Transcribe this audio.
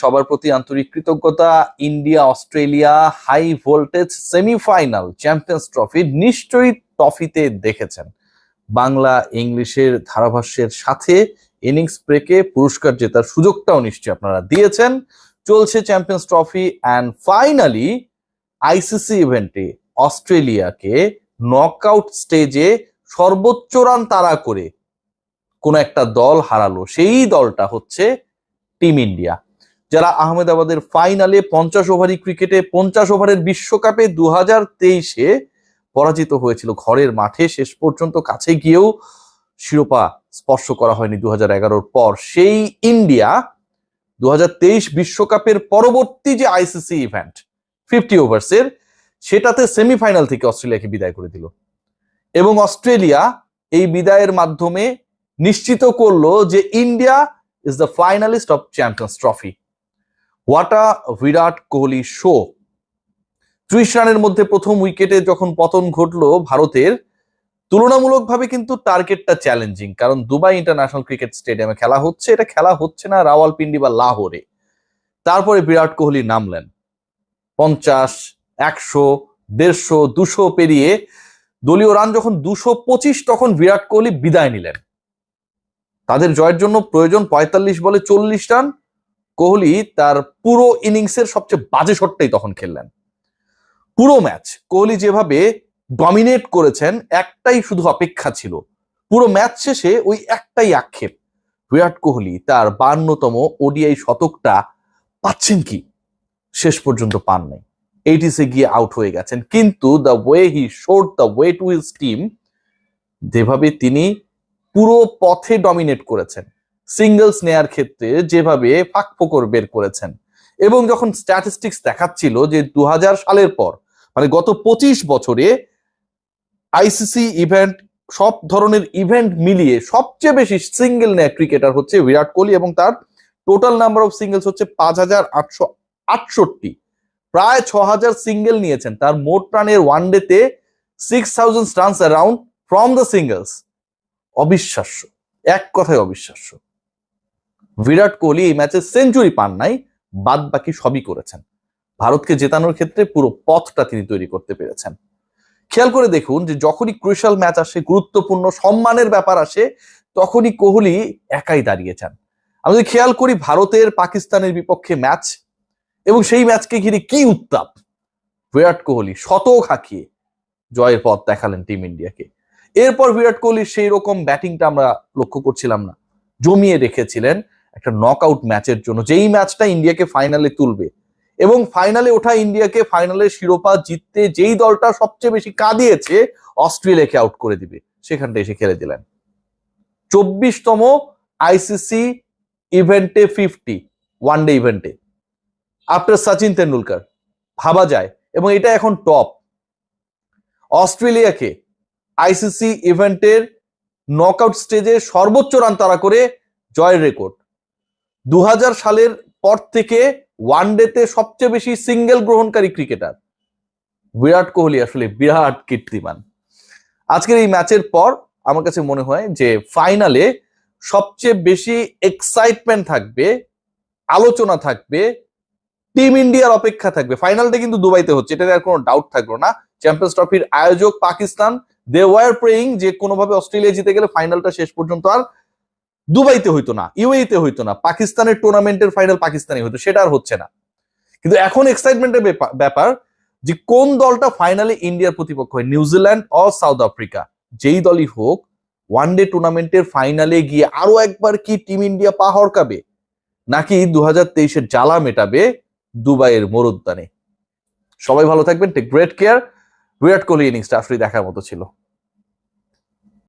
সবার প্রতি আন্তরিক কৃতজ্ঞতা। India Australia high voltage semifinal Champions Trophy নিশ্চয়ই ট্রফিতে দেখেছেন। বাংলা ইংলিশের ধারাভাষ্যের সাথে ইনিংস ব্রেকে পুরস্কার জেতার সুযোগটাও নিশ্চয়ই আপনারা দিয়েছেন। চলছে champions trophy and finally ICC ইভেন্টে অস্ট্রেলিয়াকে নকআউট স্টেজে সর্বোচ্চ রান তাড়া করে কোন একটা দল হারালো। সেই দলটা হচ্ছে টিম ইন্ডিয়া, যারা আহমেদাবাদের ফাইনালে 50 ওভারি ক্রিকেটে 50 ওভারের বিশ্বকাপে 2023-এ পরাজিত হয়েছিল ঘরের মাঠে। শেষ পর্যন্ত কাছে গিয়েও শিরোপা স্পর্শ করা হয়নি 2011-র পর। সেই ইন্ডিয়া 2023 বিশ্বকাপের পরবর্তী যে আইসিসি ইভেন্ট 50 ওভার্সের, সেটাতে সেমিফাইনাল থেকে অস্ট্রেলিয়াকে বিদায় করে দিল এবং অস্ট্রেলিয়া এই বিদায়ের মাধ্যমে নিশ্চিত করলো যে India is the finalist of champions trophy. What a Virat Kohli show. 30 রানের মধ্যে প্রথম উইকেটে যখন পতন ঘটলো ভারতের, তুলনামূলকভাবে কিন্তু টার্গেটটা চ্যালেঞ্জিং, কারণ দুবাই ইন্টারন্যাশনাল ক্রিকেট স্টেডিয়ামে খেলা হচ্ছে, এটা খেলা হচ্ছে না রাওয়ালপিন্ডি বা লাহোরে। তারপরে বিরাট কোহলি নামলেন 50, 100, 150, 200 পেরিয়ে দলীয় রান যখন 225, তখন বিরাট কোহলি বিদায় নিলেন। তাদের জয়ের জন্য প্রয়োজন 45 বলে 40 রান। কোহলি তার পুরো ইনিংসের সবচেয়ে বাজে শটটাই তখন খেললেন। পুরো ম্যাচ কোহলি যেভাবে ডমিনেট করেছেন, একটাই শুধু অপেক্ষা ছিল, পুরো ম্যাচ শেষে ওই একটাই আক্ষেপ, বিরাট কোহলি তার 52তম ওডিআই শতকটা পাচ্ছেন কি? শেষ পর্যন্ত পান নাই, 80-এ গিয়ে আউট হয়ে গেছেন। কিন্তু the way he showed the way to his team, যেভাবে তিনি পুরো পথে ডমিনেট করেছেন, সিঙ্গলস নেয়ার ক্ষেত্রে যেভাবে ফাঁক ফোকর বের করেছেন, এবং যখন স্ট্যাটিস্টিক্স দেখাচ্ছিল যে 2000 সালের পর, মানে গত 25 বছরে আইসিসি ইভেন্ট, সব ধরনের ইভেন্ট মিলিয়ে সবচেয়ে বেশি সিঙ্গেল নেয়া ক্রিকেটার হচ্ছে বিরাট কোহলি, এবং তার টোটাল নাম্বার অফ সিঙ্গেলস হচ্ছে 5868। প্রায় 6000 সিঙ্গেল নিয়েছেন। তার মোট রানের ওয়ানডেতে 6000 runs around from the singles. অবিশ্বাস্য, এক কথায় অবিশ্বাস্য। বিরাট কোহলি এই ম্যাচে সেঞ্চুরি পান নাই, বাদ বাকি সবই করেছেন। ভারতকে জেতানোর ক্ষেত্রে পুরো পথটা তিনি তৈরি করতে পেরেছেন। খেয়াল করে দেখুন যে যখনই ক্রুশাল ম্যাচ আসে, গুরুত্বপূর্ণ সম্মানের ব্যাপার আসে, তখনই কোহলি একাই দাঁড়িয়েছেন। আমি যদি খেয়াল করি ভারতের পাকিস্তানের বিপক্ষে ম্যাচ, এবং সেই ম্যাচকে ঘিরে কি উত্তাপ, বিরাট কোহলি শতক হাঁকিয়ে জয়ের পথ দেখালেন টিম ইন্ডিয়াকে। এরপর বিরাট কোহলির সেই রকম ব্যাটিংটা আমরা লক্ষ্য করছিলাম না, জমিয়ে রেখেছিলেন একটা নকআউট ম্যাচের জন্য, যেই ম্যাচটা ইন্ডিয়াকে ফাইনালে তুলবে, এবং ফাইনালে ওঠা ইন্ডিয়াকে ফাইনালের শিরোপা জিততে যেই দলটা সবচেয়ে বেশি কাঁদিয়েছে, অস্ট্রেলিয়াকে আউট করে দিবে, সেখানটা এসে খেলে দিলেন। 24তম আইসিসি ইভেন্টে 50 ওয়ানডে ইভেন্টে আফটার সচিন তেন্ডুলকার, ভাবা যায়। এবং এটা এখন টপ। অস্ট্রেলিয়াকে আইসিসি ইভেন্টের নকআউট স্টেজে সর্বোচ্চ রান তাড়া করে জয়ের রেকর্ড। 2000 সালের পর থেকে ওয়ানডেতে সবচেয়ে বেশি সিঙ্গেল গ্রহণকারী ক্রিকেটার বিরাট কোহলি আসলে বিরাট কীর্তিমান। আজকের এই ম্যাচের পর আমার কাছে মনে হয় যে ফাইনালে সবচেয়ে বেশি এক্সাইটমেন্ট থাকবে, আলোচনা থাকবে, টিম ইন্ডিয়ার অপেক্ষা থাকবে। ফাইনালটা কিন্তু দুবাইতে হচ্ছে, এটা আর কোনো ডাউট থাকলো না। চ্যাম্পিয়ন্স ট্রফির আয়োজক পাকিস্তান, দে ওয়ার প্রেয়িং যে কোনোভাবে অস্ট্রেলিয়া জিতে গেলে ফাইনালটা শেষ পর্যন্ত আর দুবাইতে হইতো না, ইউএইতে হইতো না, পাকিস্তানের টুর্নামেন্টের ফাইনাল পাকিস্তানে হইতো, সেটা আর হচ্ছে না। কিন্তু এখন এক্সাইটমেন্টের ব্যাপার যে কোন দলটা ফাইনালে ইন্ডিয়ার প্রতিপক্ষ হয়, নিউজিল্যান্ড ও সাউথ আফ্রিকা, যেই দলই হোক, ওয়ানডে টুর্নামেন্টের ফাইনালে গিয়ে আরো একবার কি টিম ইন্ডিয়া পা হড়কাবে, নাকি 2023-এর জ্বালা মেটাবে দুবাইয়ের মরুদ্যানে। সবাই ভালো থাকবেন, take great care. Virat Kohli ইনিংসটা আসলে দেখার মতো ছিল।